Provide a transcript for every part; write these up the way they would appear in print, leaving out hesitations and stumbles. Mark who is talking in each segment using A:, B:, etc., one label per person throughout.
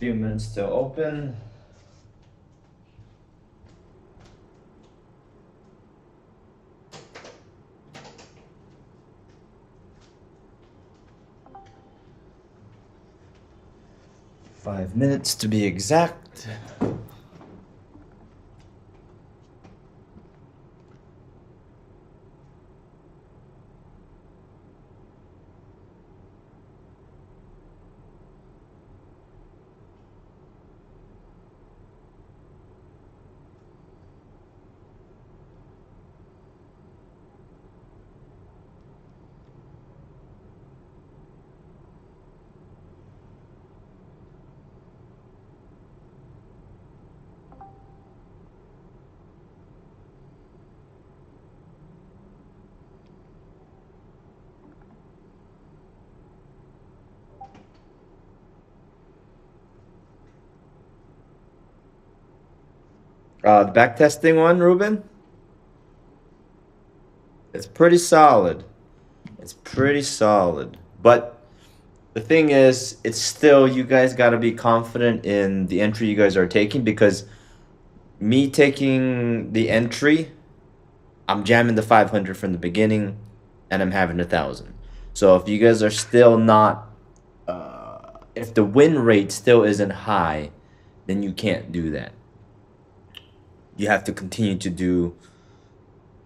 A: Few minutes still open. Five minutes to be exact. The back testing one, Ruben? It's pretty solid. It's pretty solid. But the thing is, it's still, you guys got to be confident in the entry you guys are taking, because me taking the entry, I'm jamming the 500 from the beginning and I'm having 1,000. So if you guys are still not, if the win rate still isn't high, then you can't do that. You have to continue to do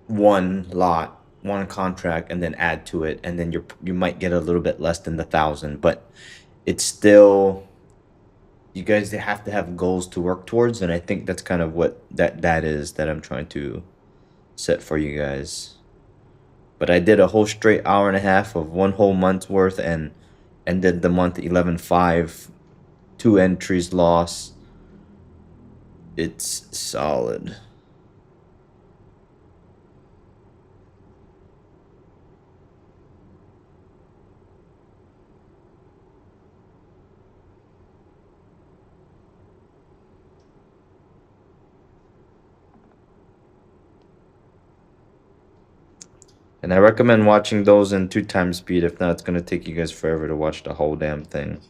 A: one lot, one contract, and then add to it, and then you might get a little bit less than the 1,000, but it's still, you guys have to have goals to work towards, and I think that's kind of what that is that I'm trying to set for you guys. But I did a whole straight hour and a half of one whole month's worth, and ended the month 11.5, 2 entries loss. It's solid. And I recommend watching those in 2 times speed. If not, it's going to take you guys forever to watch the whole damn thing.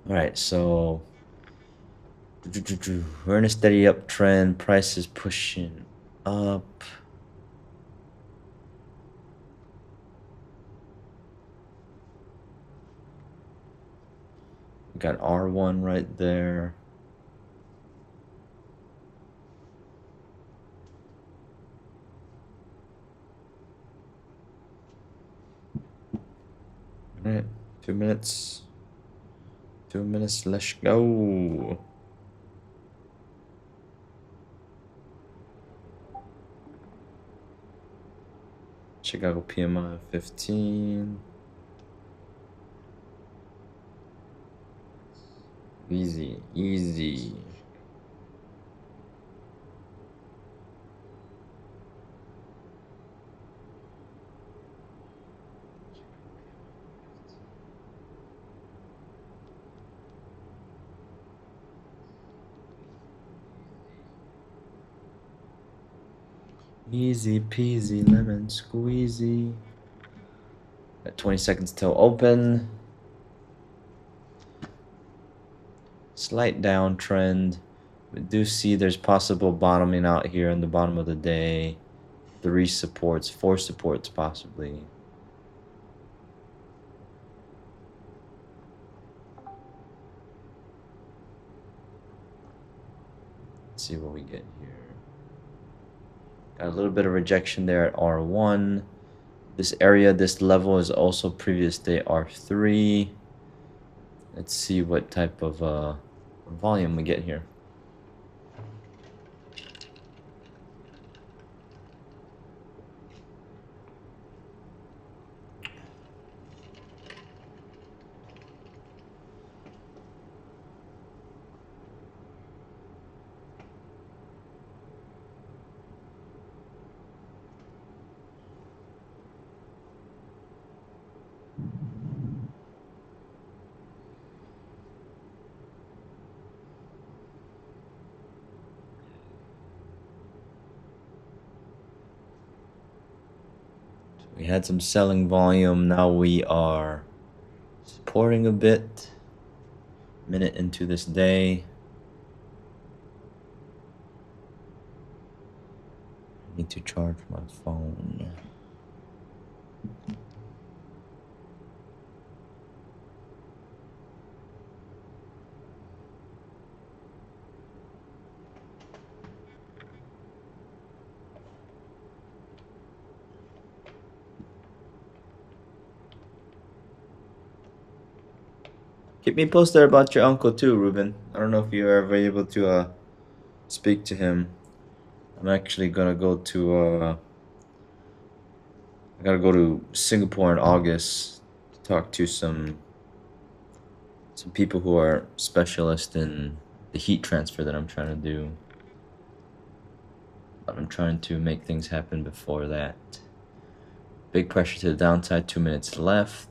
A: All right, so we're in a steady uptrend. Price is pushing up. We got R1 right there. All right, 2 minutes. 2 minutes, let's go. Chicago PMI 15. Easy, easy. Easy peasy lemon squeezy. Got 20 seconds till open. Slight downtrend. We do see there's possible bottoming out here in the bottom of the day. 3 supports, 4 supports possibly. Let's see what we get here. Got a little bit of rejection there at R1. This area, this level is also previous day R3. Let's see what type of volume we get here. We had some selling volume. Now we are supporting a bit. Minute into this day. I need to charge my phone. Keep me posted about your uncle too, Ruben. I don't know if you're ever able to speak to him. I'm actually gonna go to I gotta go to Singapore in August to talk to some people who are specialists in the heat transfer that I'm trying to do. But I'm trying to make things happen before that. Big pressure to the downside, 2 minutes left.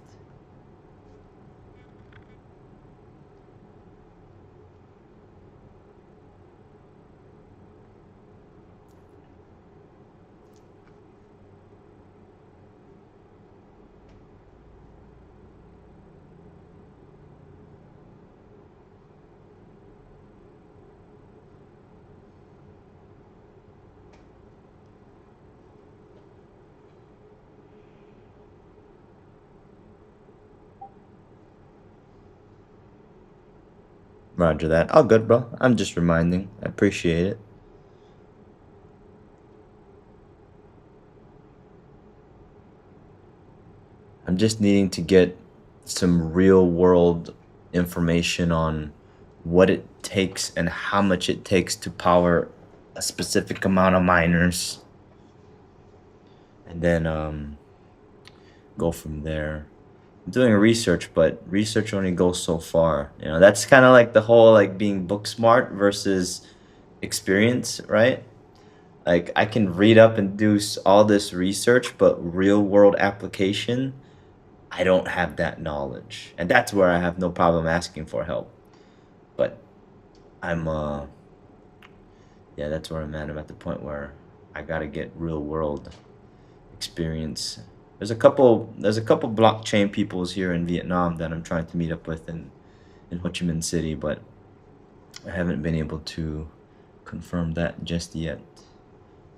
A: Roger that. All good, bro. I'm just reminding. I appreciate it. I'm just needing to get some real world information on what it takes and how much it takes to power a specific amount of miners. And then go from there. I'm doing research, but research only goes so far. You know, that's kind of like the whole like being book smart versus experience, right? Like I can read up and do all this research, but real world application, I don't have that knowledge. And that's where I have no problem asking for help. But I'm yeah, that's where I'm at. I'm at the point where I got to get real world experience. There's a couple blockchain peoples here in Vietnam that I'm trying to meet up with in Ho Chi Minh City, but I haven't been able to confirm that just yet.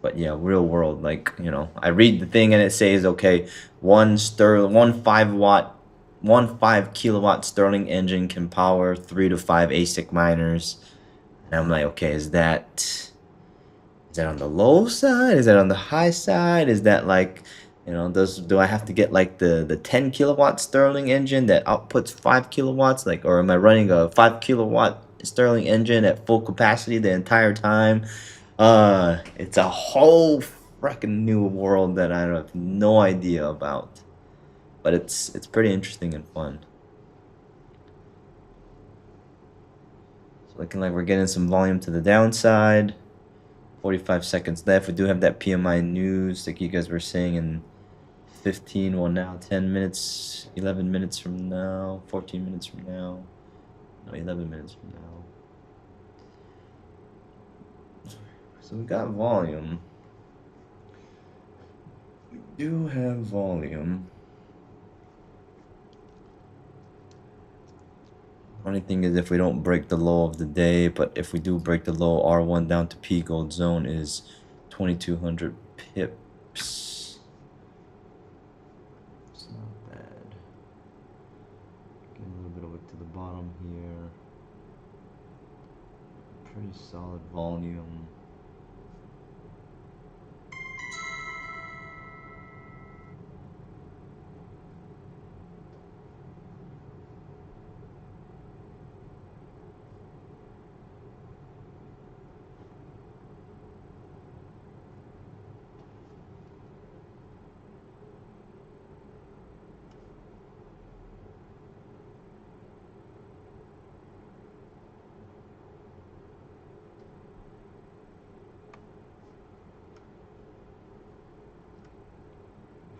A: But yeah, real world, like, you know, I read the thing and it says, okay, one 5 watt, 1 5 kilowatt Sterling engine can power 3 to 5 ASIC miners. And I'm like, okay, is that on the low side? Is that on the high side? Is that like, you know, do I have to get like the 10 kilowatt Sterling engine that outputs 5 kilowatts? Like, or am I running a 5 kilowatt Sterling engine at full capacity the entire time? It's a whole freaking new world that I have no idea about. But it's pretty interesting and fun. It's looking like we're getting some volume to the downside. 45 seconds left. We do have that PMI news, like you guys were saying, in 15, well now 10 minutes, 11 minutes from now, 14 minutes from now, no, 11 minutes from now. So we got volume. We do have volume. Only thing is if we don't break the low of the day, but if we do break the low, R1 down to P gold zone is 2200 pips. It's not bad. Get a little bit of it to the bottom here. Pretty solid volume.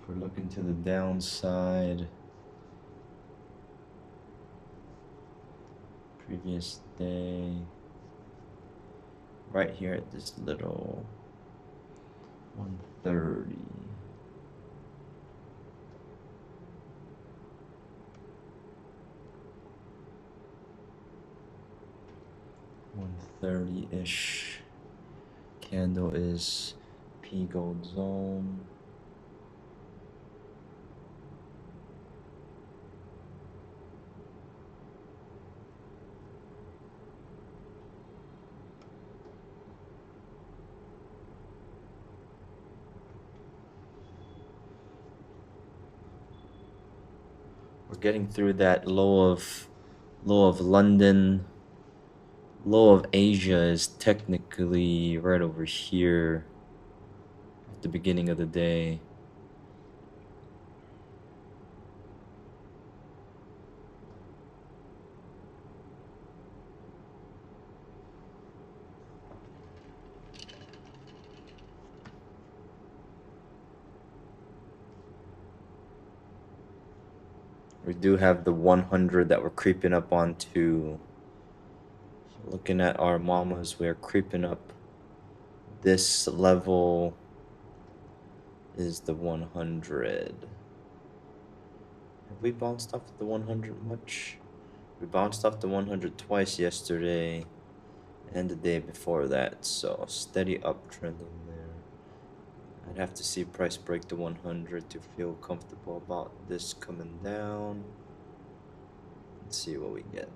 A: If we're looking to the downside, previous day, right here at this little 130. 30-ish candle is P gold zone. We're getting through that low of London. Low of Asia is technically right over here at the beginning of the day. We do have the 100 that we're creeping up onto. Looking at our mamas, we're creeping up. This level is the 100. Have we bounced off the 100 much? We bounced off the 100 twice yesterday and the day before that, so steady uptrend in there. I'd have to see price break the 100 to feel comfortable about this coming down. Let's see what we get.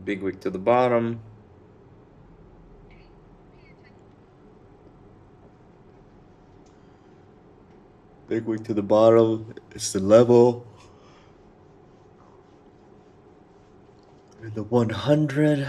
A: Big wick to the bottom. Big wick to the bottom. It's the level. The 100.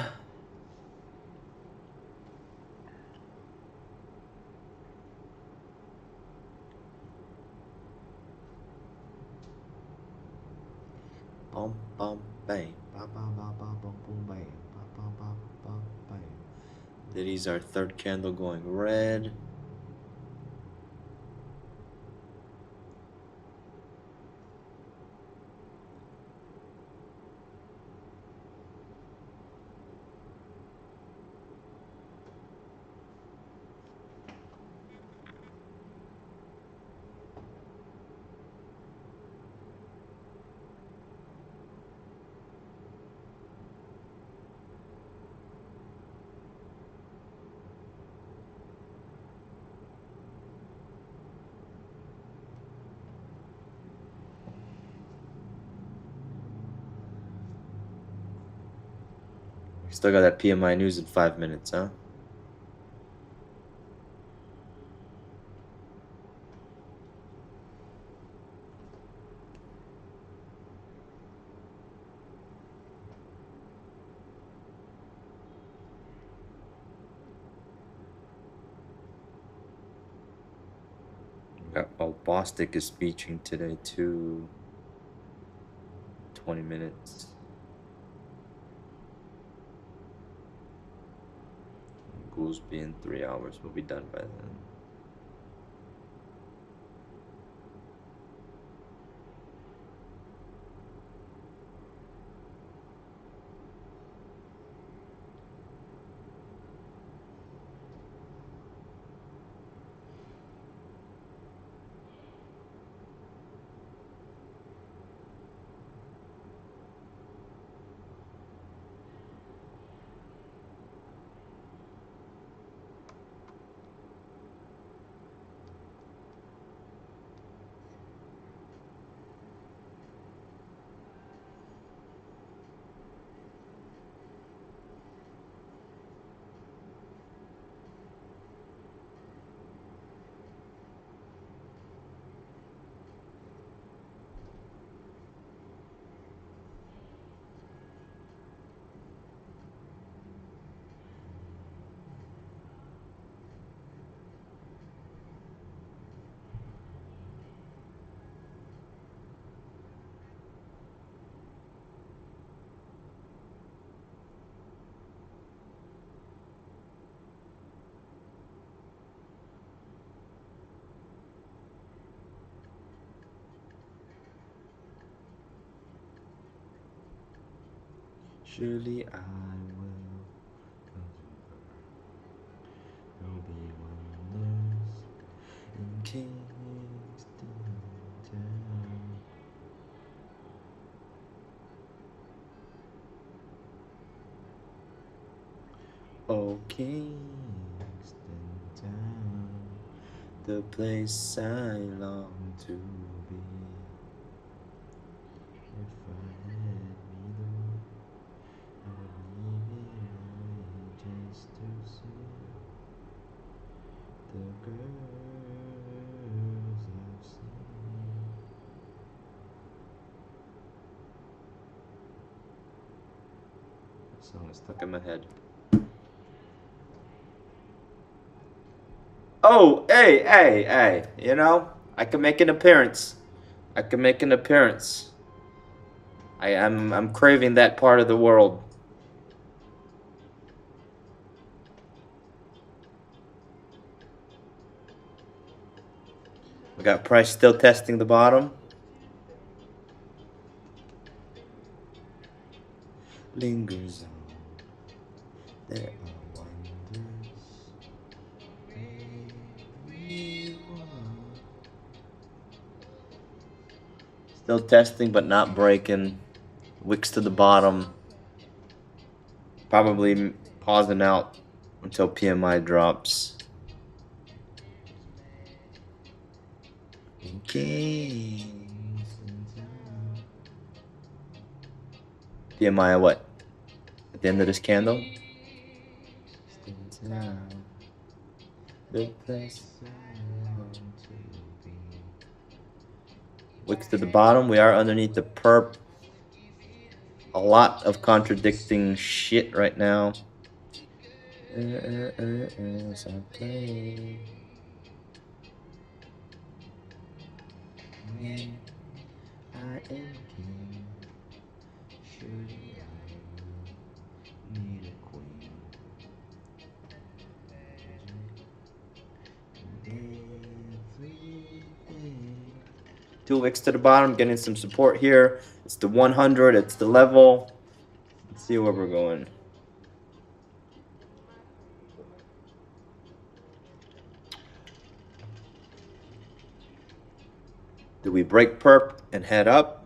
A: Bum bum bang. Ba ba ba ba bum boom bang. Ba ba ba ba bang. Diddy's our third candle going red. Still got that PMI news in 5 minutes, huh? Oh, Bostic is speeching today too. 20 minutes. Goolsby in 3 hours. We'll be done by then. Surely I will. There'll be wonders in Kingston Town. Oh, Kingston Town, the place I long to be. If I had neither, I would leave it away just to see the girls I've seen. That song is stuck in my head. Oh, hey, you know, I can make an appearance. I can make an appearance. I'm craving that part of the world. We got price still testing the bottom. Lingers on. There are wonders. Still testing, but not breaking. Wicks to the bottom. Probably pausing out until PMI drops. Okay. PMI what? At the end of this candle? The place wicks to the bottom. We are underneath the perp. A lot of contradicting shit right now. As I play. When I am king, surely I will need a queen. Everything. 2 wicks to the bottom, getting some support here. It's the 100, it's the level. Let's see where we're going. Do we break perp and head up?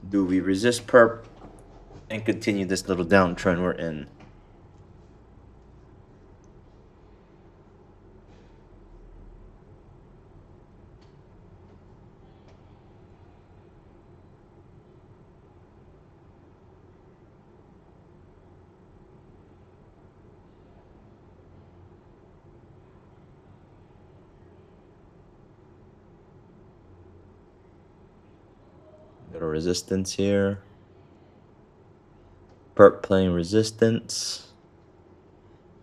A: Do we resist perp and continue this little downtrend we're in? Got a resistance here. Perp playing resistance.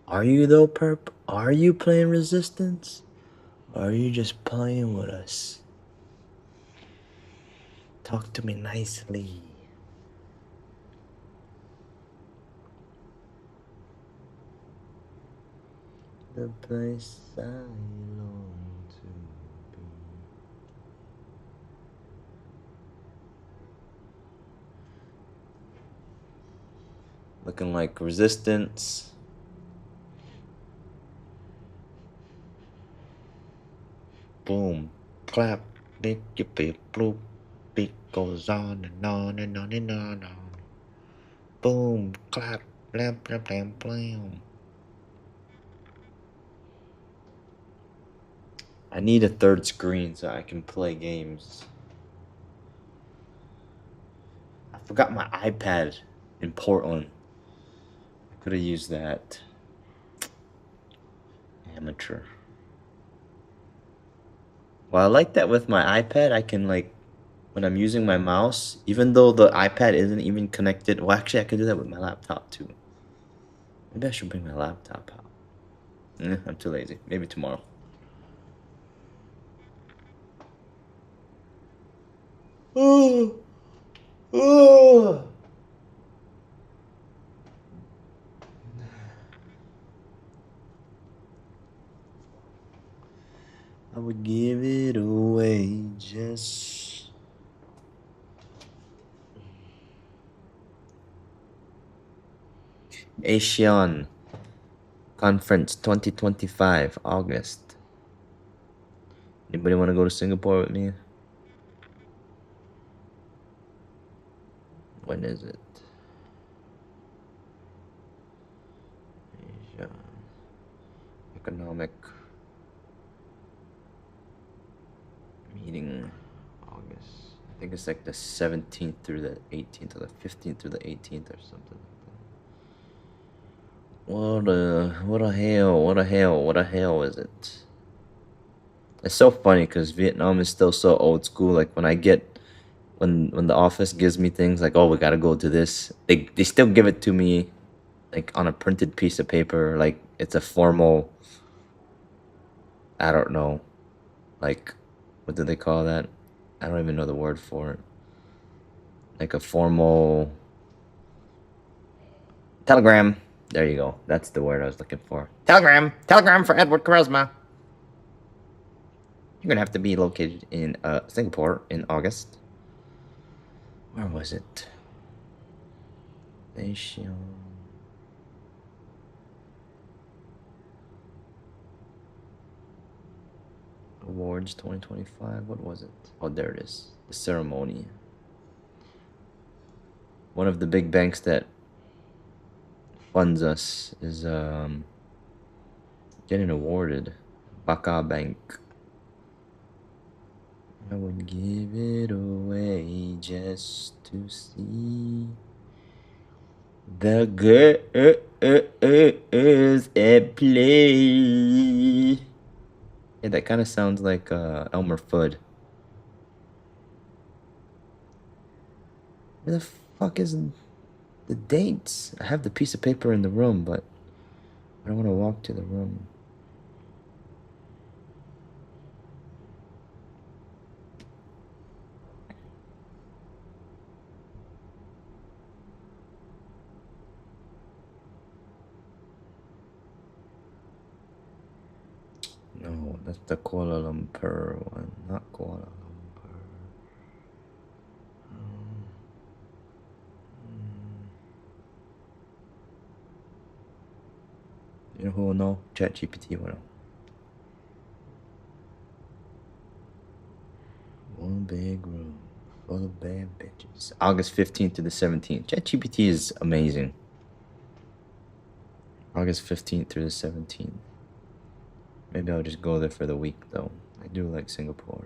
A: Are you though, Perp? Are you playing resistance? Or are you just playing with us? Talk to me nicely. The place I long to be. Looking like resistance. Boom. Clap. Make your beat bloop. Beat goes on and on and on and on and on. Boom. Clap. Blam blam blam blam. I need a third screen so I can play games. I forgot my iPad in Portland. I could have used that. Amateur. Well, I like that with my iPad, I can like, when I'm using my mouse, even though the iPad isn't even connected. Well, actually, I can do that with my laptop too. Maybe I should bring my laptop out. I'm too lazy. Maybe tomorrow. Oh, oh. I would give it away just. Asian Conference 2025, August. Anybody want to go to Singapore with me? When is it? Asia Economic Meeting, August. I think it's like the 17th through the 18th, or the 15th through the 18th, or something like that. What the hell is it? It's so funny because Vietnam is still so old school. Like when the office gives me things like, oh, we gotta go to this, they still give it to me like on a printed piece of paper, like it's a formal, I don't know, like what do they call that? I don't even know the word for it. Like a formal telegram. There you go. That's the word I was looking for. Telegram. Telegram for Edward Charisma. You're gonna have to be located in Singapore in August. Where was it? Asian Awards 2025. What was it? Oh, there it is. The ceremony. One of the big banks that funds us is getting awarded. Baka Bank. I would give it away just to see the girls at play. Yeah, that kind of sounds like Elmer Fudd. Where the fuck is the dates? I have the piece of paper in the room, but I don't want to walk to the room. No, that's the Kuala Lumpur one, not Kuala Lumpur. You know who will know? ChatGPT will know. One big room full of bad bitches. August 15th to the 17th. ChatGPT is amazing. August 15th through the 17th. Maybe I'll just go there for the week, though. I do like Singapore.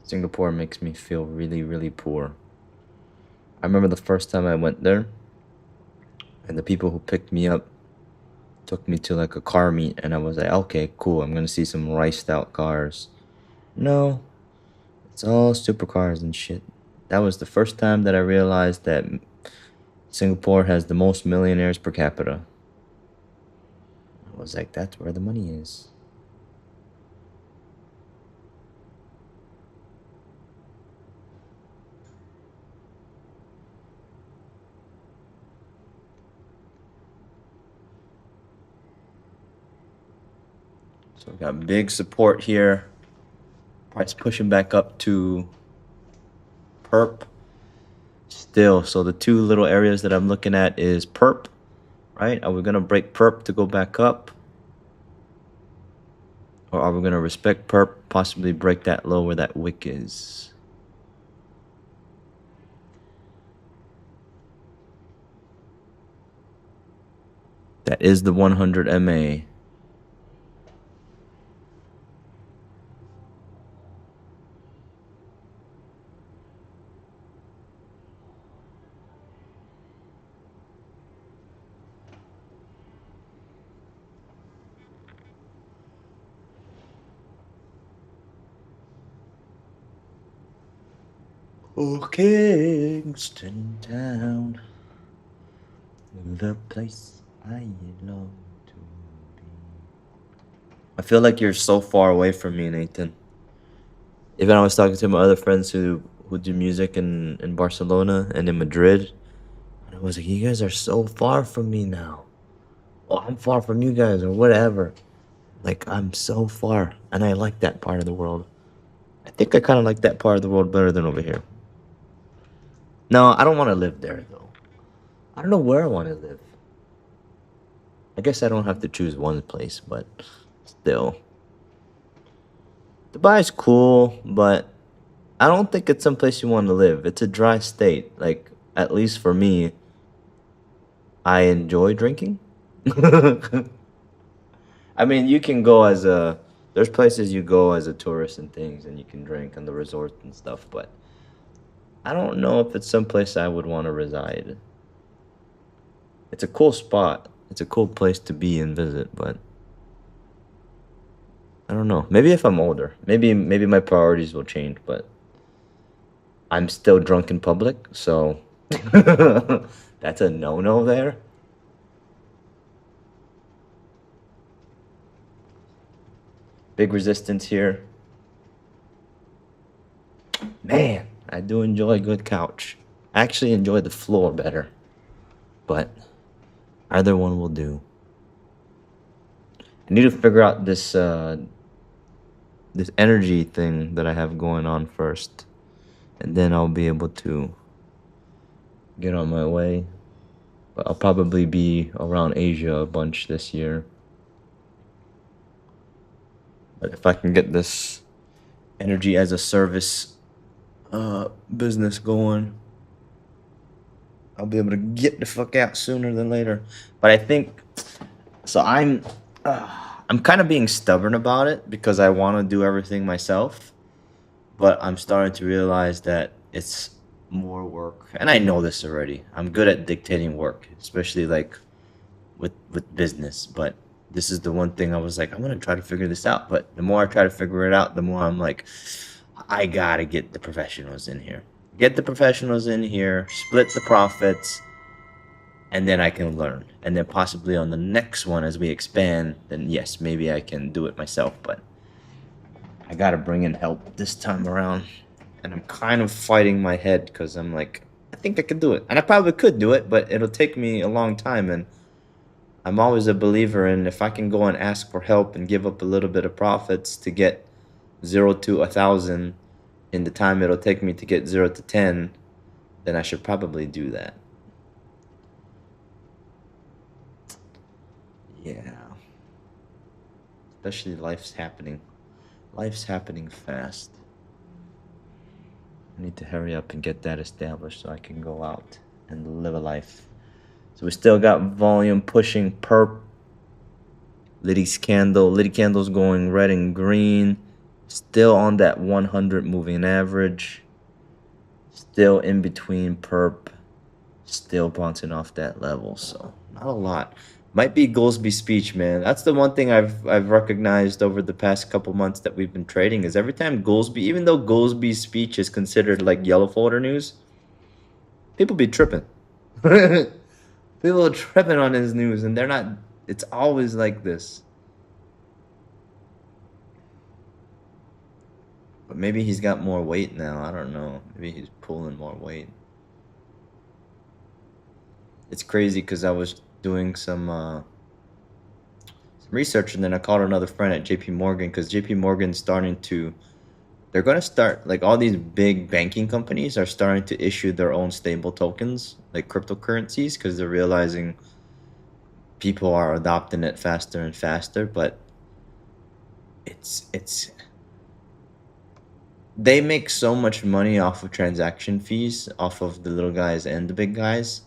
A: Singapore makes me feel really, really poor. I remember the first time I went there, and the people who picked me up took me to like a car meet, and I was like, okay, cool, I'm gonna see some riced out cars. No, it's all supercars and shit. That was the first time that I realized that Singapore has the most millionaires per capita. I was like, that's where the money is. So we got big support here. Price pushing back up to perp. Still, so the two little areas that I'm looking at is perp, right? Are we gonna break perp to go back up? Or are we gonna respect perp, possibly break that low where that wick is? That is the 100 MA. Oh, Kingston Town, the place I love to be. I feel like you're so far away from me, Nathan. Even I was talking to my other friends who do music in Barcelona and in Madrid, and I was like, you guys are so far from me now. Well, I'm far from you guys or whatever. Like, I'm so far, and I like that part of the world. I think I kind of like that part of the world better than over here. No, I don't want to live there, though. I don't know where I want to live. I guess I don't have to choose one place, but still. Dubai's cool, but I don't think it's someplace you want to live. It's a dry state. Like, at least for me, I enjoy drinking. I mean, you can go as a. There's places you go as a tourist and things, and you can drink on the resort and stuff, but I don't know if it's someplace I would want to reside. It's a cool spot. It's a cool place to be and visit, but I don't know. Maybe if I'm older, maybe my priorities will change, but I'm still drunk in public, so that's a no-no there. Big resistance here. Man, I do enjoy a good couch. I actually enjoy the floor better, but either one will do. I need to figure out this energy thing that I have going on first, and then I'll be able to get on my way. But I'll probably be around Asia a bunch this year. But if I can get this energy as a service business going, I'll be able to get the fuck out sooner than later. But I think so. I'm kind of being stubborn about it because I want to do everything myself. But I'm starting to realize that it's more work, and I know this already. I'm good at dictating work, especially like with business. But this is the one thing I was like, I'm gonna try to figure this out. But the more I try to figure it out, the more I'm like, I gotta get the professionals in here. Get the professionals in here, split the profits, and then I can learn. And then possibly on the next one, as we expand, then yes, maybe I can do it myself. But I gotta bring in help this time around. And I'm kind of fighting my head because I'm like, I think I could do it. And I probably could do it, but it'll take me a long time. And I'm always a believer in if I can go and ask for help and give up a little bit of profits to get 0 to 1,000 in the time it'll take me to get 0 to 10, then I should probably do that. Yeah. Especially life's happening. Life's happening fast. I need to hurry up and get that established so I can go out and live a life. So we still got volume pushing perp. Liddy candle's going red and green. Still on that 100 moving average. Still in between perp. Still bouncing off that level. So not a lot. Might be Goolsby's speech, man. That's the one thing I've recognized over the past couple months that we've been trading is every time Goolsby, even though Goolsby's speech is considered like yellow folder news, people be tripping. People are tripping on his news, and they're not. It's always like this. But maybe he's got more weight now. I don't know. Maybe he's pulling more weight. It's crazy because I was doing some research, and then I called another friend at JP Morgan because JP Morgan's starting to. They're going to start, like, all these big banking companies are starting to issue their own stable tokens, like cryptocurrencies, because they're realizing people are adopting it faster and faster. But it's they make so much money off of transaction fees, off of the little guys and the big guys,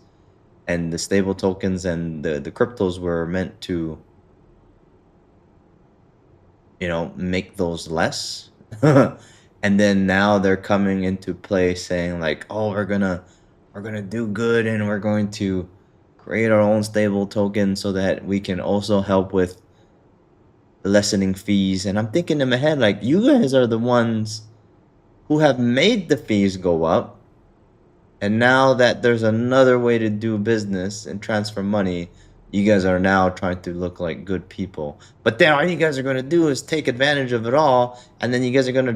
A: and the stable tokens and the cryptos were meant to, make those less. And then now they're coming into play saying like, oh, we're gonna do good, and we're going to create our own stable token so that we can also help with lessening fees. And I'm thinking in my head, like, you guys are the ones who have made the fees go up, and now that there's another way to do business and transfer money, you guys are now trying to look like good people. But then all you guys are going to do is take advantage of it all, and then you guys are going to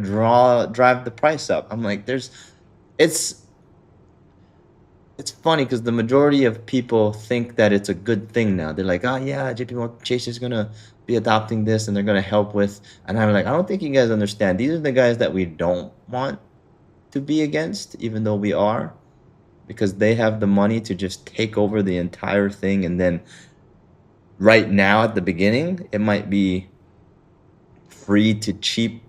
A: drive the price up. I'm like, it's it's funny because the majority of people think that it's a good thing now. They're like, oh yeah, JP Morgan Chase is going to be adopting this, and they're going to help with. And I'm like, I don't think you guys understand. These are the guys that we don't want to be against, even though we are, because they have the money to just take over the entire thing. And then right now at the beginning, it might be free to cheap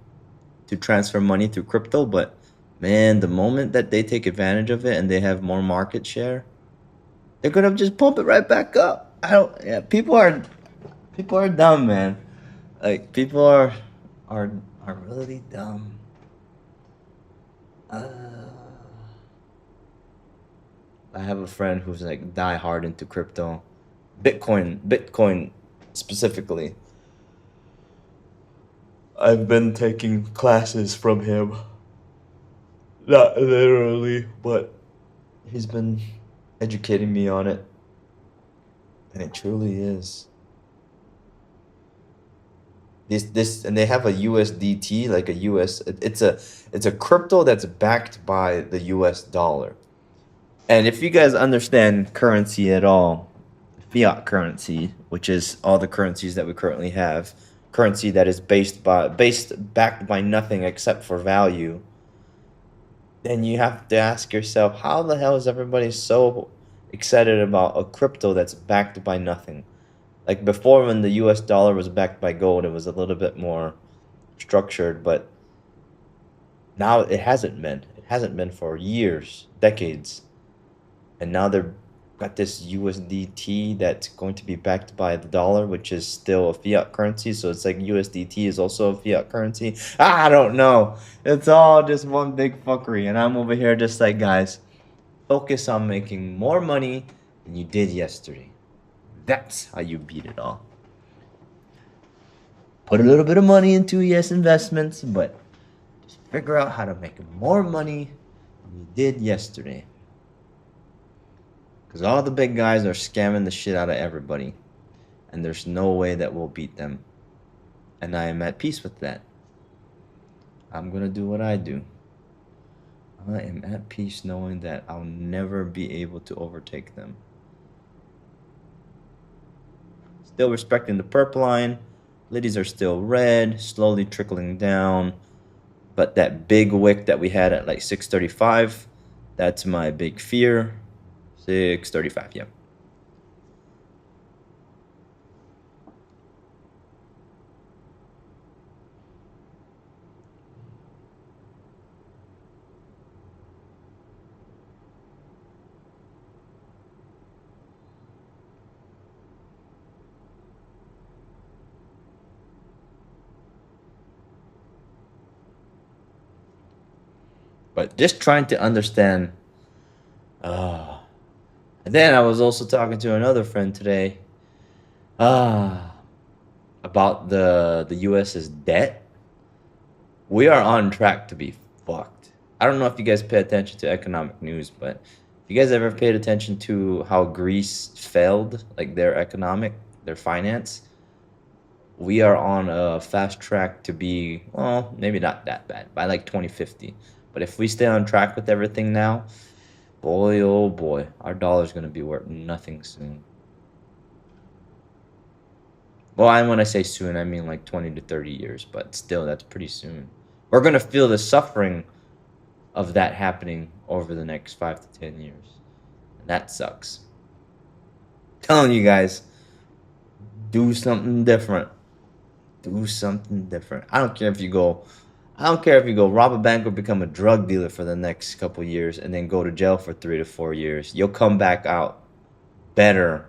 A: to transfer money through crypto, but man, the moment that they take advantage of it and they have more market share, they're gonna just pump it right back up. I don't. Yeah, people are dumb, man. Like, people are are really dumb. Uh, I have a friend who's like die hard into crypto, Bitcoin specifically. I've been taking classes from him. Not literally, but he's been educating me on it, and it truly is. This and they have a USDT, like a US. It's a crypto that's backed by the US dollar. And if you guys understand currency at all, fiat currency, which is all the currencies that we currently have, currency that is based backed by nothing except for value, then you have to ask yourself, how the hell is everybody so excited about a crypto that's backed by nothing? Like, before, when the US dollar was backed by gold, it was a little bit more structured, but now it hasn't been. It hasn't been for years, decades. And now they're got this USDT that's going to be backed by the dollar, which is still a fiat currency. So it's like USDT is also a fiat currency. I don't know. It's all just one big fuckery. And I'm over here just like, guys, focus on making more money than you did yesterday. That's how you beat it all. Put a little bit of money into, yes, investments, but just figure out how to make more money than you did yesterday. Because all the big guys are scamming the shit out of everybody. And there's no way that we'll beat them. And I am at peace with that. I'm going to do what I do. I am at peace knowing that I'll never be able to overtake them. Still respecting the perp line. Liddies are still red, slowly trickling down. But that big wick that we had at like 635, that's my big fear. 635, yeah. But just trying to understand. And then I was also talking to another friend today, Ah, about the US's debt, we are on track to be fucked. I don't know if you guys pay attention to economic news, but if you guys ever paid attention to how Greece failed, like their finance, we are on a fast track to be, well, maybe not that bad, by like 2050. But if we stay on track with everything now, boy, oh boy, our dollar's gonna be worth nothing soon. Well, and when I say soon, I mean like 20 to 30 years, but still, that's pretty soon. We're gonna feel the suffering of that happening over the next 5 to 10 years. And that sucks. Telling you guys, do something different. Do something different. I don't care if you go rob a bank or become a drug dealer for the next couple years and then go to jail for 3 to 4 years. You'll come back out better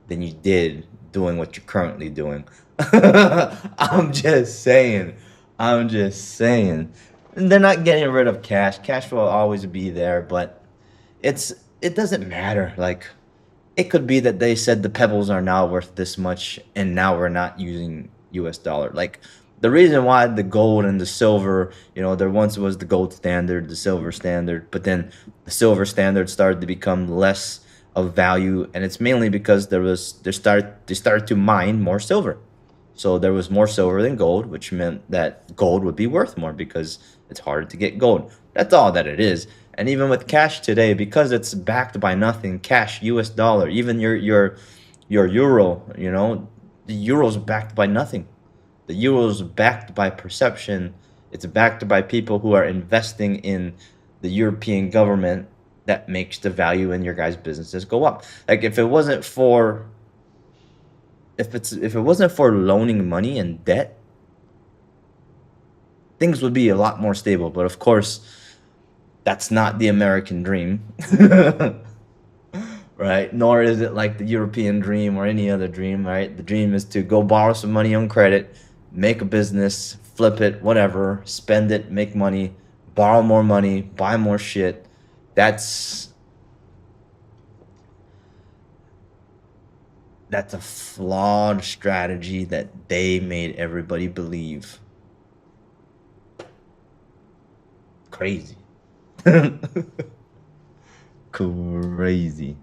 A: than you did doing what you're currently doing. I'm just saying. I'm just saying. And they're not getting rid of cash. Cash will always be there, but it's it doesn't matter. Like it could be that they said the pebbles are now worth this much and now we're not using US dollar. Like the reason why the gold and the silver, there once was the gold standard, the silver standard, but then the silver standard started to become less of value, and it's mainly because they started to mine more silver. So there was more silver than gold, which meant that gold would be worth more because it's harder to get gold. That's all that it is. And even with cash today, because it's backed by nothing, cash, US dollar, even your euro, the euro's backed by nothing. The euro's backed by perception. It's backed by people who are investing in the European government that makes the value in your guys' businesses go up. Like if it wasn't for loaning money and debt, things would be a lot more stable. But of course, that's not the American dream. Right? Nor is it like the European dream or any other dream, right? The dream is to go borrow some money on credit, make a business, flip it, whatever, spend it, make money, borrow more money, buy more shit. That's that's a flawed strategy that they made everybody believe. Crazy. Crazy.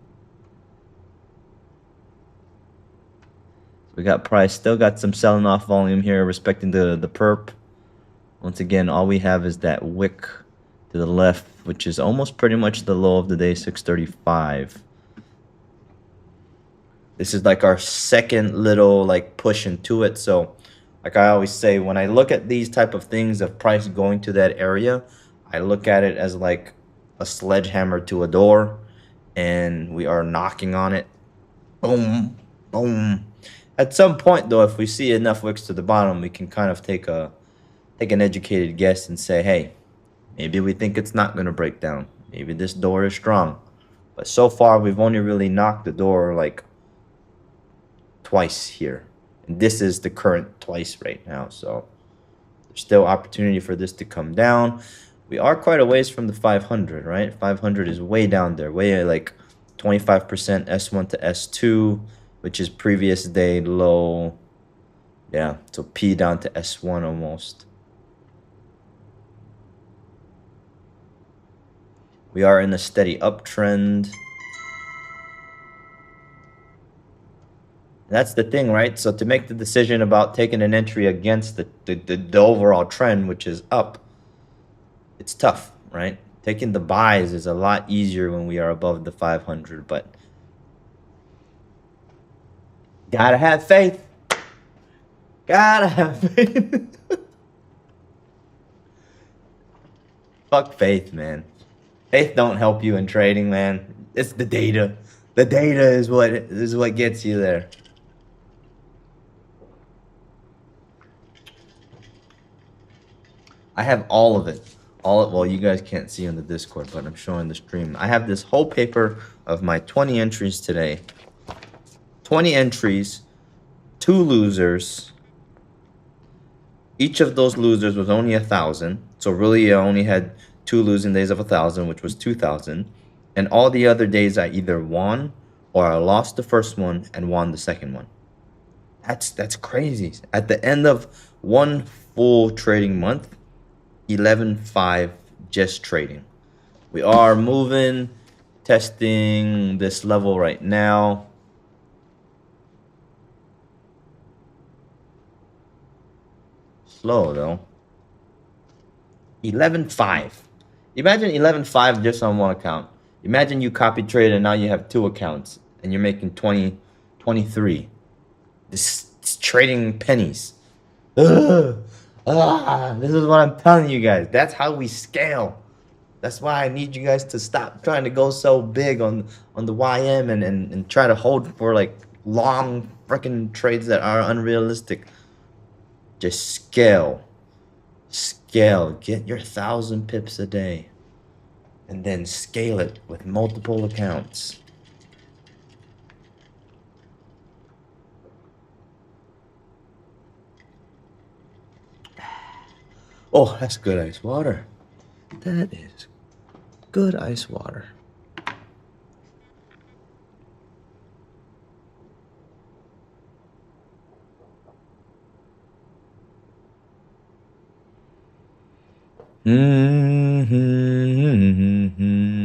A: We got price, still got some selling off volume here, respecting the perp. Once again, all we have is that wick to the left, which is almost pretty much the low of the day, 635. This is like our second little like push into it. So like I always say, when I look at these type of things of price going to that area, I look at it as like a sledgehammer to a door, and we are knocking on it. Boom, boom. At some point, though, if we see enough wicks to the bottom, we can kind of take an educated guess and say, hey, maybe we think it's not going to break down. Maybe this door is strong. But so far, we've only really knocked the door like twice here. And this is the current twice right now. So there's still opportunity for this to come down. We are quite a ways from the 500, right? 500 is way down there, way like 25% S1 to S2, which is previous day low. Yeah, so P down to S1 almost. We are in a steady uptrend. That's the thing, right? So to make the decision about taking an entry against the overall trend, which is up, it's tough, right? Taking the buys is a lot easier when we are above the 500, but gotta have faith. Gotta have faith. Fuck faith, man. Faith don't help you in trading, man. It's the data. The data is what gets you there. I have all of it. Well, you guys can't see on the Discord, but I'm showing the stream. I have this whole paper of my 20 entries today. 20 entries, 2 losers. Each of those losers was only 1,000. So really, I only had 2 losing days of 1,000, which was 2,000. And all the other days, I either won or I lost the first one and won the second one. That's crazy. At the end of one full trading month, 11.5 just trading. We are moving, testing this level right now. Slow though. 11.5. Imagine 11.5 just on one account. Imagine you copy trade and now you have two accounts and you're making 20, 23. This trading pennies. Ugh. This is what I'm telling you guys. That's how we scale. That's why I need you guys to stop trying to go so big on the YM and try to hold for like long freaking trades that are unrealistic. Just scale. Scale. Get your 1,000 pips a day. And then scale it with multiple accounts. Oh, that's good ice water. That is good ice water. Mm-hmm.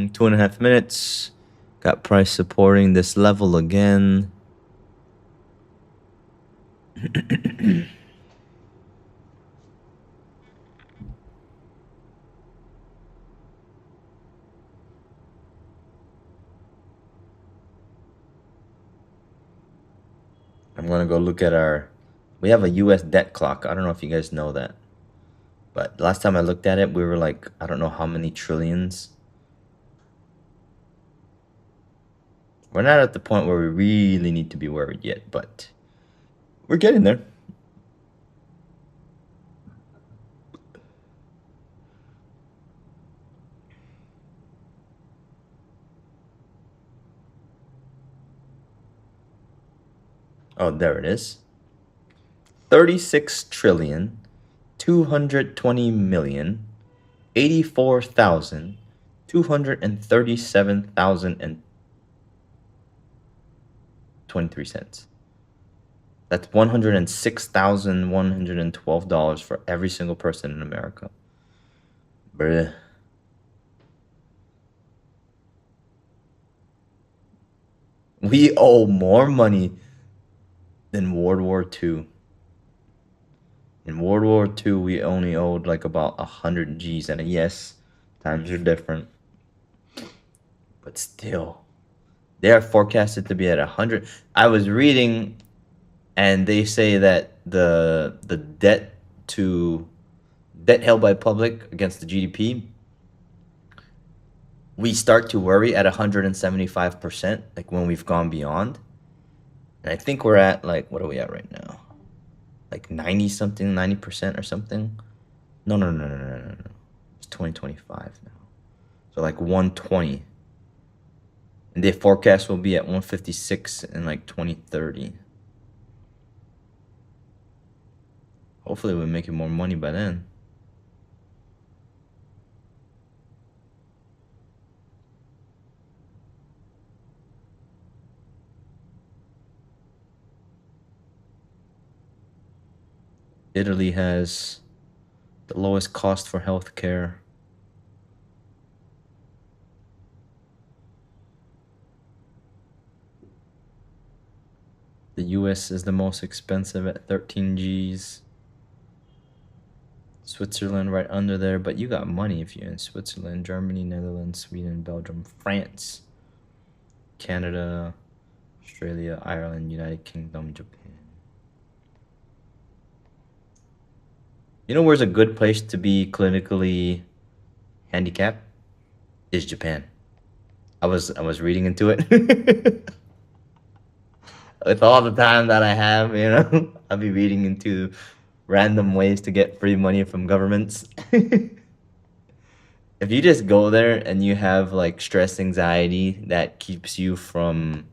A: 2.5 minutes. Got price supporting this level again. I'm gonna go look at our. We have a U.S. debt clock. I don't know if you guys know that, but last time I looked at it, we were like, I don't know how many trillions. We're not at the point where we really need to be worried yet, but we're getting there. Oh, there it is. 36 trillion, 220 million, 84,000, 237,023 cents. That's $106,112 for every single person in America. Bruh. We owe more money than World War II. In World War II, we only owed like about 100 G's, and yes, times are different. But still, they are forecasted to be at 100. I was reading, and they say that the debt held by public against the GDP, we start to worry at 175%, like when we've gone beyond. And I think we're at like, what are we at right now? Like 90 something, 90% or something. No. It's 2025 now. So like 120. And their forecast will be at 156 in like 2030. Hopefully we're making more money by then. Italy has the lowest cost for healthcare. The US is the most expensive at 13 G's. Switzerland right under there, but you got money if you're in Switzerland, Germany, Netherlands, Sweden, Belgium, France, Canada, Australia, Ireland, United Kingdom, Japan. You know where's a good place to be clinically handicapped? Is Japan. I was reading into it. With all the time that I have, I'll be reading into random ways to get free money from governments. If you just go there and you have like stress anxiety that keeps you from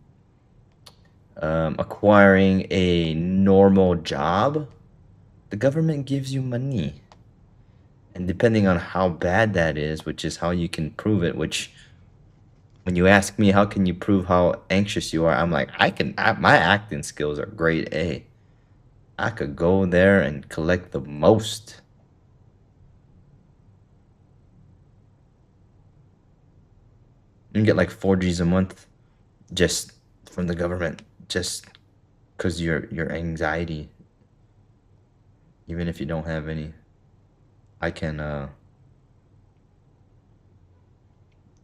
A: acquiring a normal job, the government gives you money. And depending on how bad that is, which is how you can prove it, which when you ask me how can you prove how anxious you are, I'm like, my acting skills are grade A. I could go there and collect the most. You can get like 4Gs a month just from the government, just because your anxiety, even if you don't have any, I can I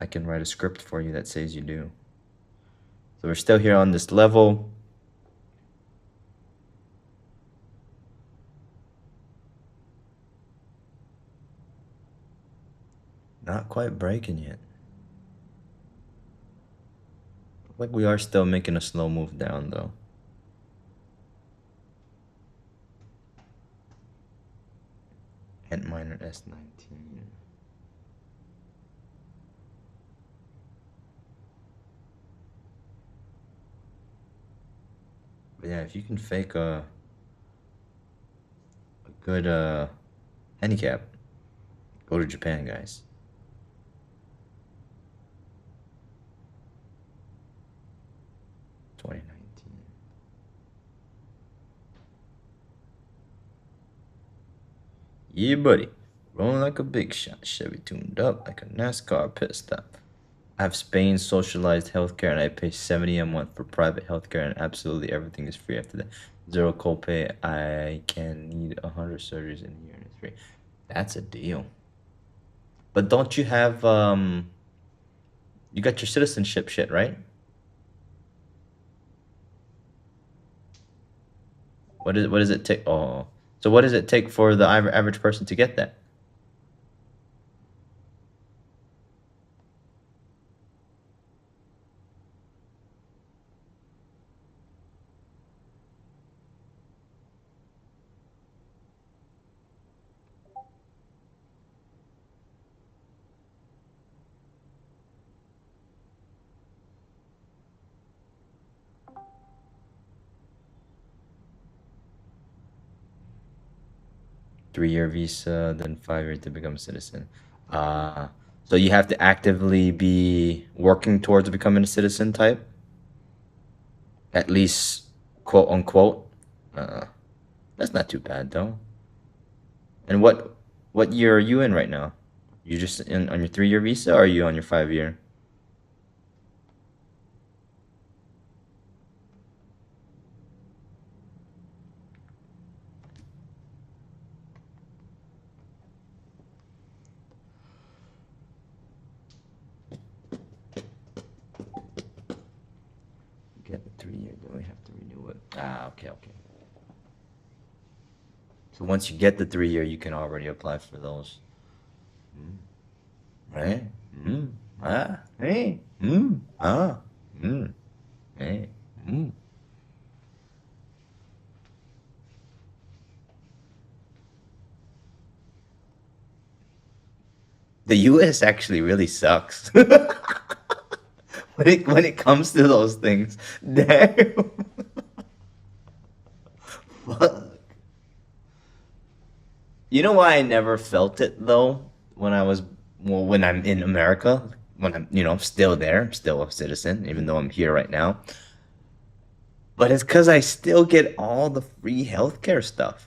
A: can write a script for you that says you do. So we're still here on this level. Not quite breaking yet. Like we are still making a slow move down though. Ant minor S19. But yeah, if you can fake a good handicap, go to Japan, guys. 2019. Yeah, buddy. Rolling like a big shot. Chevy tuned up like a NASCAR pit stop. I have Spain socialized healthcare and I pay 70 a month for private healthcare and absolutely everything is free after that. Zero copay. I can need 100 surgeries in a year and it's free. That's a deal. But don't you have you got your citizenship shit, right? What does it take? Oh, so what does it take for the average person to get that? 3 year visa, then 5 years to become a citizen. Uh, so you have to actively be working towards becoming a citizen type, at least quote unquote. Uh, that's not too bad though. And what year are you in right now? You just in on your 3 year visa, or are you on your 5 year? Get the 3 year, then we have to renew it. Ah, okay, okay. So once you get the 3 year, you can already apply for those. Mm. Right? Mm. Ah, hey. Mm. Ah. Mm. Hey. Mm. The US actually really sucks. When it comes to those things. Damn. Fuck. You know why I never felt it though? When I was well, when I'm in America, when I'm still there, I'm still a citizen, even though I'm here right now. But it's because I still get all the free healthcare stuff.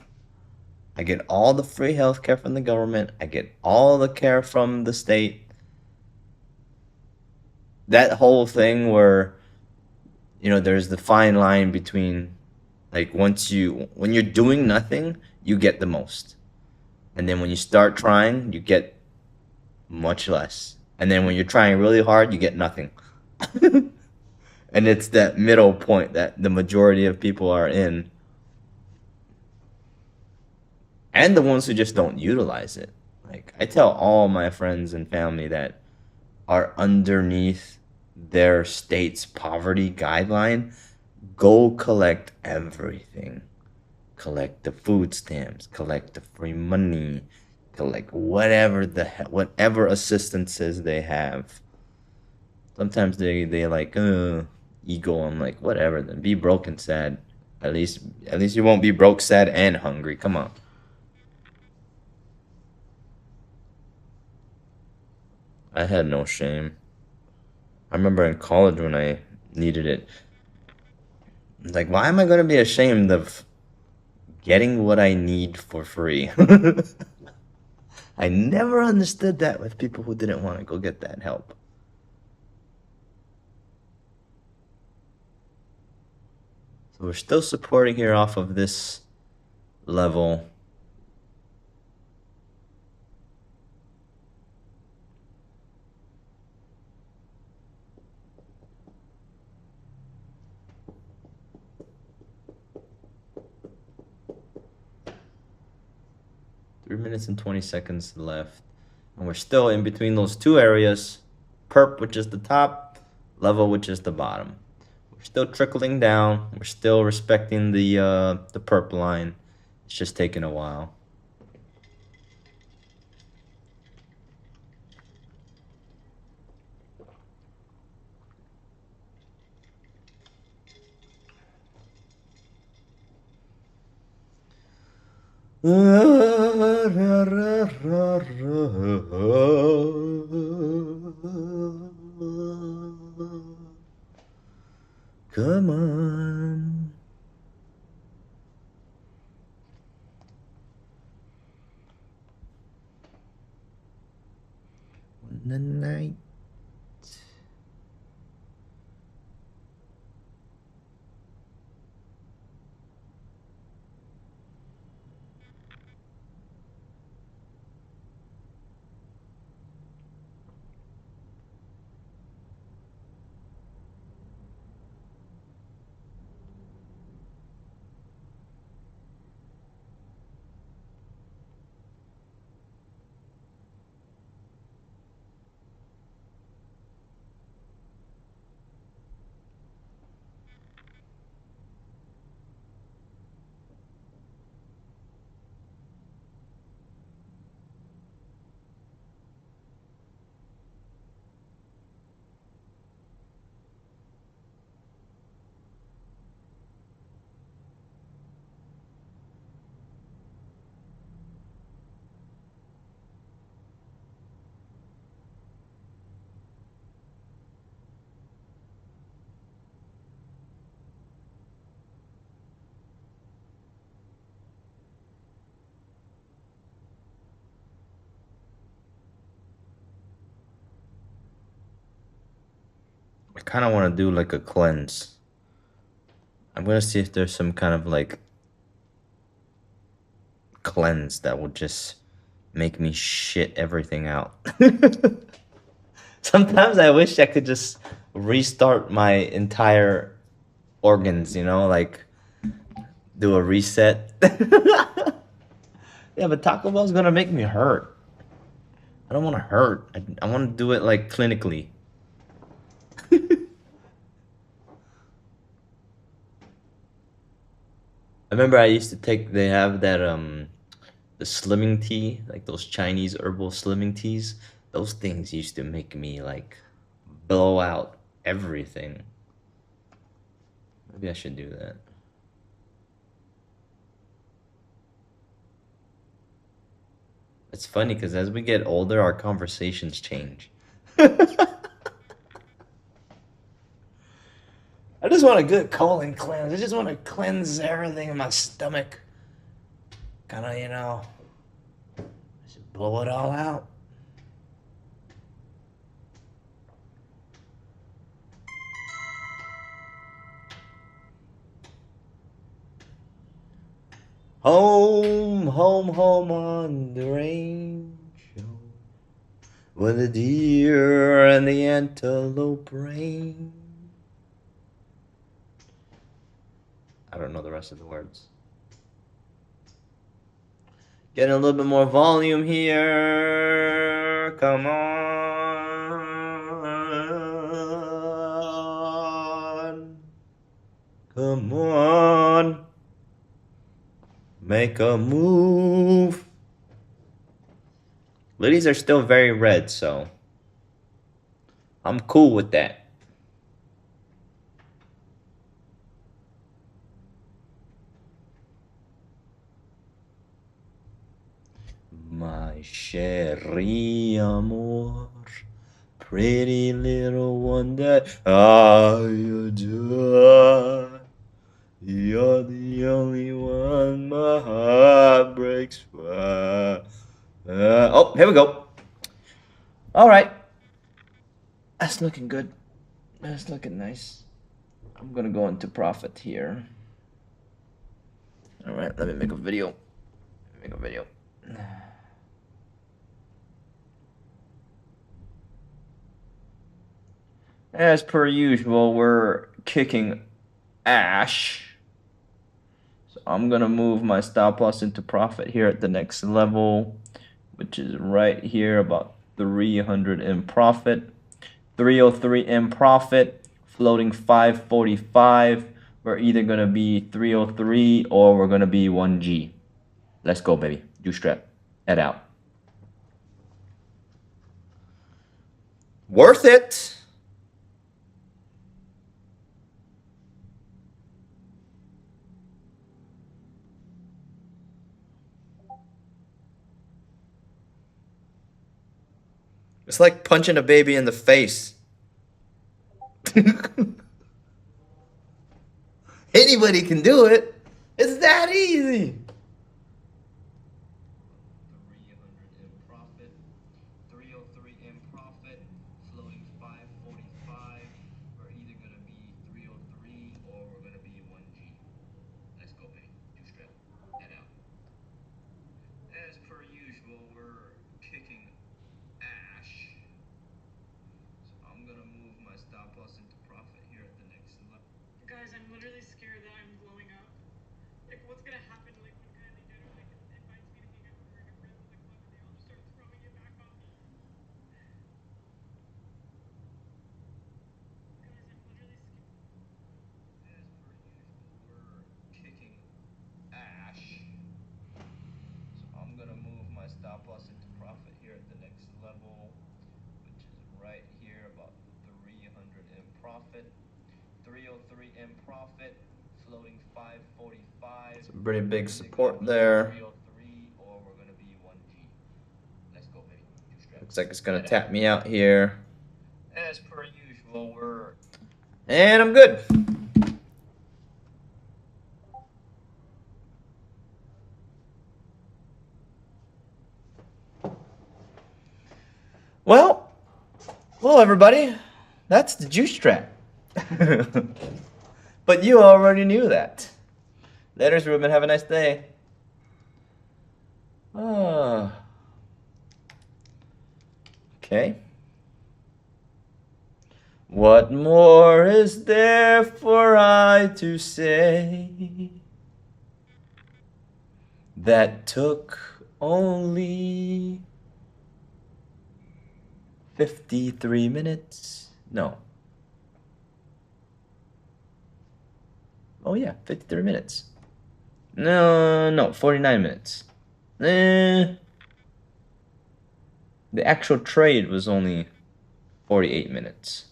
A: I get all the free healthcare from the government. I get all the care from the state. That whole thing where there's the fine line between like when you're doing nothing, you get the most. And then when you start trying, you get much less. And then when you're trying really hard, you get nothing. And it's that middle point that the majority of people are in, and the ones who just don't utilize it. Like I tell all my friends and family that are underneath their state's poverty guideline, go collect everything. Collect the food stamps, collect the free money, collect whatever assistances they have. Sometimes they like ego. I'm like, whatever. Then be broke and sad. At least you won't be broke, sad, and hungry. Come on. I had no shame. I remember in college when I needed it. Like, why am I gonna be ashamed of Getting what I need for free. I never understood that with people who didn't want to go get that help. So we're still supporting here off of this level. Three minutes and 20 seconds left. And we're still in between those two areas. Perp, which is the top, level, which is the bottom. We're still trickling down. We're still respecting the perp line. It's just taking a while. Come on. The night. I kind of want to do like a cleanse. I'm going to see if there's some kind of like cleanse that will just make me shit everything out. Sometimes I wish I could just restart my entire organs, you know, like do a reset. Yeah, but Taco Bell's gonna make me hurt. I don't want to hurt. I want to do it like clinically. I remember I used to take, they have that the slimming tea, like those Chinese herbal slimming teas. Those things used to make me like blow out everything. Maybe I should do that. It's funny because as we get older, our conversations change. I just want a good colon cleanse. I just want to cleanse everything in my stomach. Kind of, you know, just blow it all out. Home, home, home on the range, where the deer and the antelope range. I don't know the rest of the words. Getting a little bit more volume here. Come on. Come on. Make a move. Ladies are still very red, so I'm cool with that. My chérie amour, pretty little one that I adore. You're the only one my here we go. All right. That's looking good. That's looking nice. I'm gonna go into profit here. All right, let me make a video. Make a video. As per usual, we're kicking ash. So I'm gonna move my stop loss into profit here at the next level, which is right here about 300 in profit. 303 in profit, floating 545. We're either gonna be 303 or we're gonna be 1G. Let's go, baby. Do Strat. Head out. Worth it. It's like punching a baby in the face. Anybody can do it. It's that easy. 300 in profit, 303 in profit, floating 545. We're either gonna be 303 or we're gonna be 1G. Let's go, baby. Do Strat. Head out. As per usual, we're kicking ash. So I'm gonna move my stop loss into profit here at the next level.
B: Guys, I'm literally scared that I'm blowing up. Like, what's gonna happen, like, when Kylie Jenner, like, invites me to hang out with her and her friends at the club and they all just start throwing it back off? Guys, I'm literally scared.
A: As per usual, we're kicking ash. So I'm gonna move my stop loss into profit here at the next level, which is right here about 300 in profit, 303 in profit, floating 545. Some pretty big support there. 303 or we're gonna be 1G. Let's go, baby. Looks like it's gonna tap me out here. As per usual, and I'm good. Well, everybody, that's the juice trap. But you already knew that. Later, Ruben. Have a nice day. Ah. Okay. What more is there for I to say? That took only 53 minutes. No. Oh, yeah, 53 minutes. No, 49 minutes. The actual trade was only 48 minutes.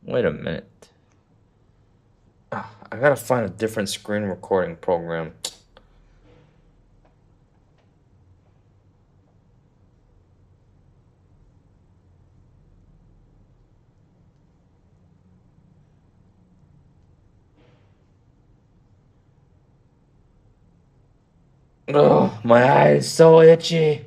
A: Wait a minute. I gotta find a different screen recording program. Oh, my eye is so itchy.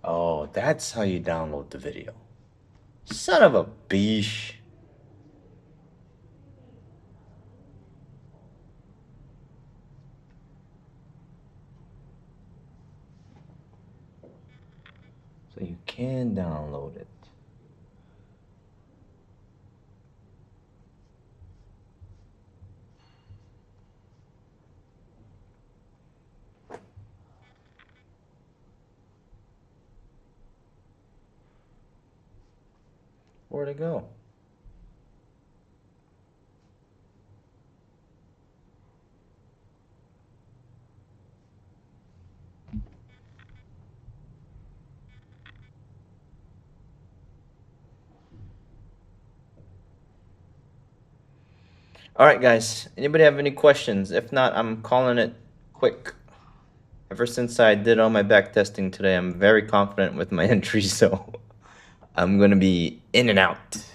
A: Oh, that's how you download the video. Son of a beesh. So you can download it. Where'd it go? All right, guys. Anybody have any questions? If not, I'm calling it quick. Ever since I did all my back testing today, I'm very confident with my entry, so I'm gonna be in and out.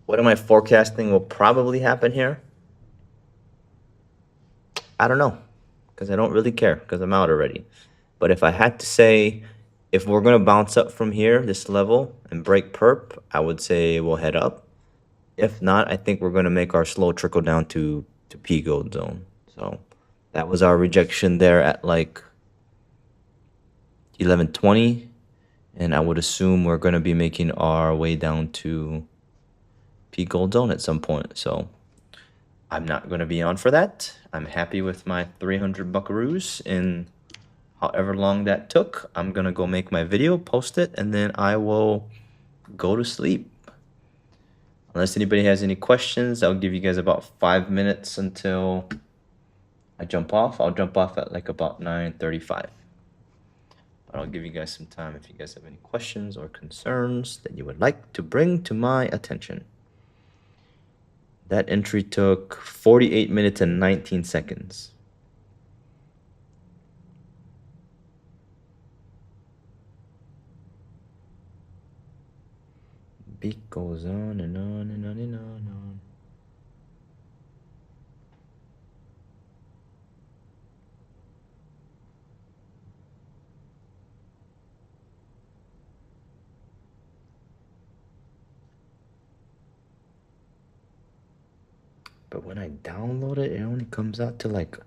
A: What am I forecasting will probably happen here? I don't know, because I don't really care, because I'm out already. But if I had to say, if we're gonna bounce up from here, this level, and break perp, I would say we'll head up. If not, I think we're gonna make our slow trickle down to P gold zone. So that was our rejection there at like 11:20, and I would assume we're gonna be making our way down to P gold zone at some point. So I'm not gonna be on for that. I'm happy with my 300 buckaroos in however long that took. I'm gonna go make my video, post it, and then I will go to sleep. Unless anybody has any questions, I'll give you guys about 5 minutes until I jump off. I'll jump off at like about 9:35. But I'll give you guys some time if you guys have any questions or concerns that you would like to bring to my attention. That entry took 48 minutes and 19 seconds. Beat goes on and on and on and on and on. But when I download it, it only comes out to like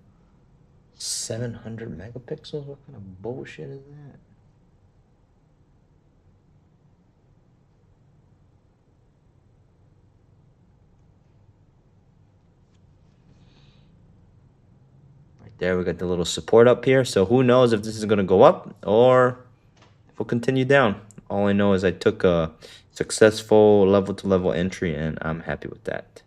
A: 700 megapixels. What kind of bullshit is that? Right there, we got the little support up here. So who knows if this is going to go up or if we'll continue down. All I know is I took a successful level to level entry and I'm happy with that.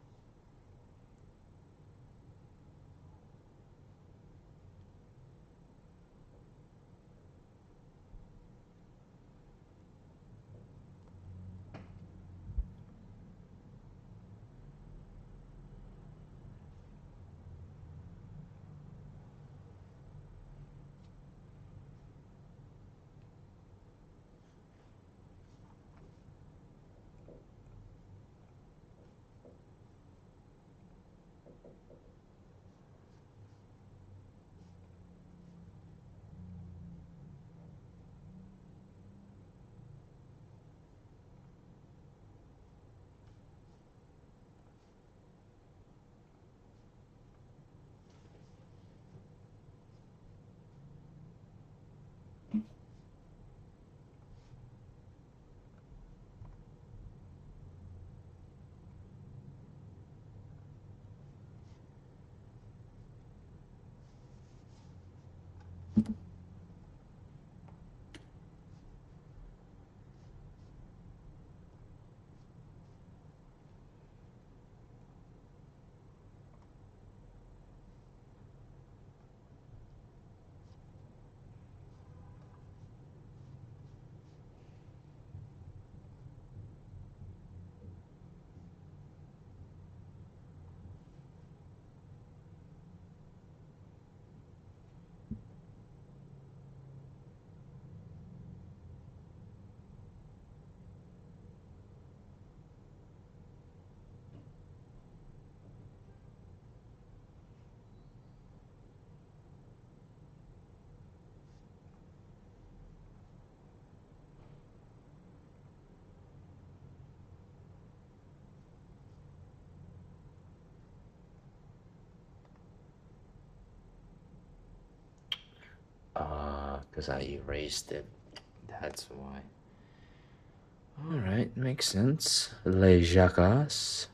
A: Because I erased it. That's why. Alright, makes sense. Les Jacques.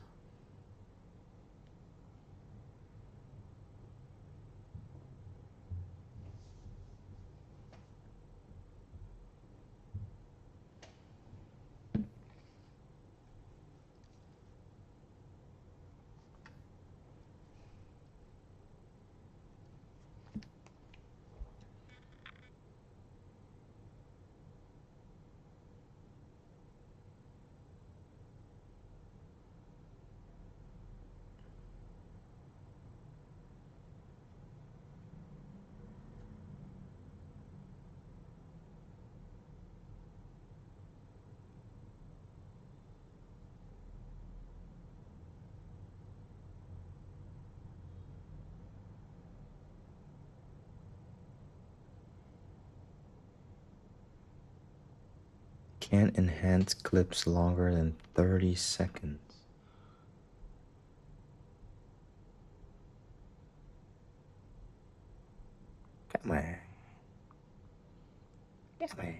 A: Can't enhance clips longer than 30 seconds. Come on. Come on.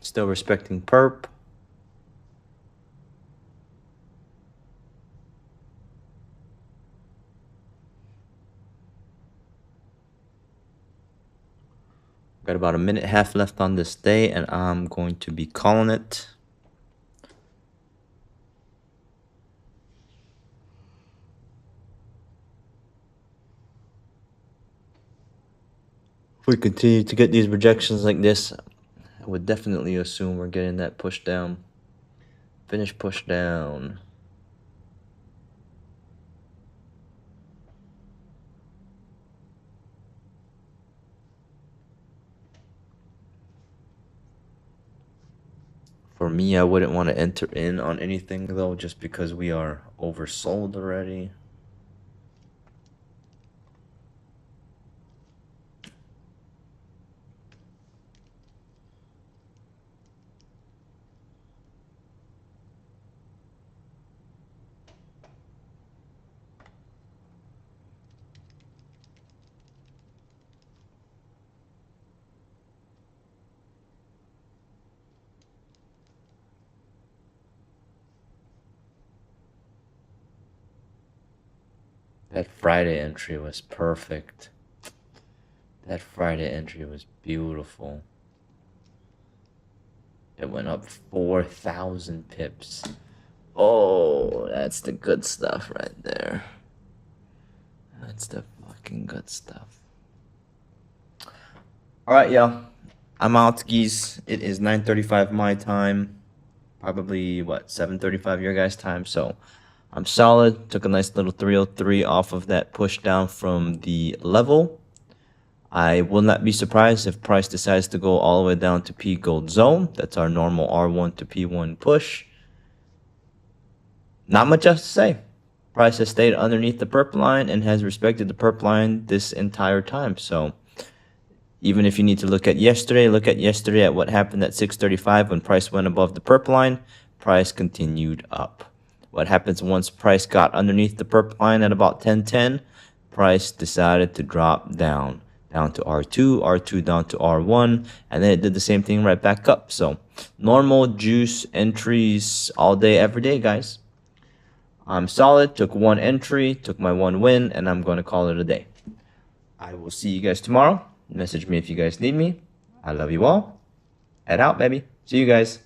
A: Still respecting perp. Got about a minute and a half left on this day, and I'm going to be calling it. If we continue to get these projections like this, I would definitely assume we're getting that push down. Finish push down. For me, I wouldn't want to enter in on anything though, just because we are oversold already. That Friday entry was perfect. That Friday entry was beautiful. It went up 4,000 pips. Oh, that's the good stuff right there. That's the fucking good stuff. Alright, y'all. I'm out, geez. It is 9:35 my time. Probably, what, 7:35 your guys' time. So, I'm solid. Took a nice little 303 off of that push down from the level. I will not be surprised if price decides to go all the way down to P gold zone. That's our normal R1 to P1 push. Not much else to say. Price has stayed underneath the perp line and has respected the perp line this entire time. So even if you need to look at yesterday at what happened at 635 when price went above the perp line. Price continued up. What happens once price got underneath the perp line at about 1010? Price decided to drop down to R2, R2 down to R1, and then it did the same thing right back up. So normal juice entries all day, every day, guys. I'm solid, took one entry, took my one win, and I'm going to call it a day. I will see you guys tomorrow. Message me if you guys need me. I love you all. Head out, baby. See you guys.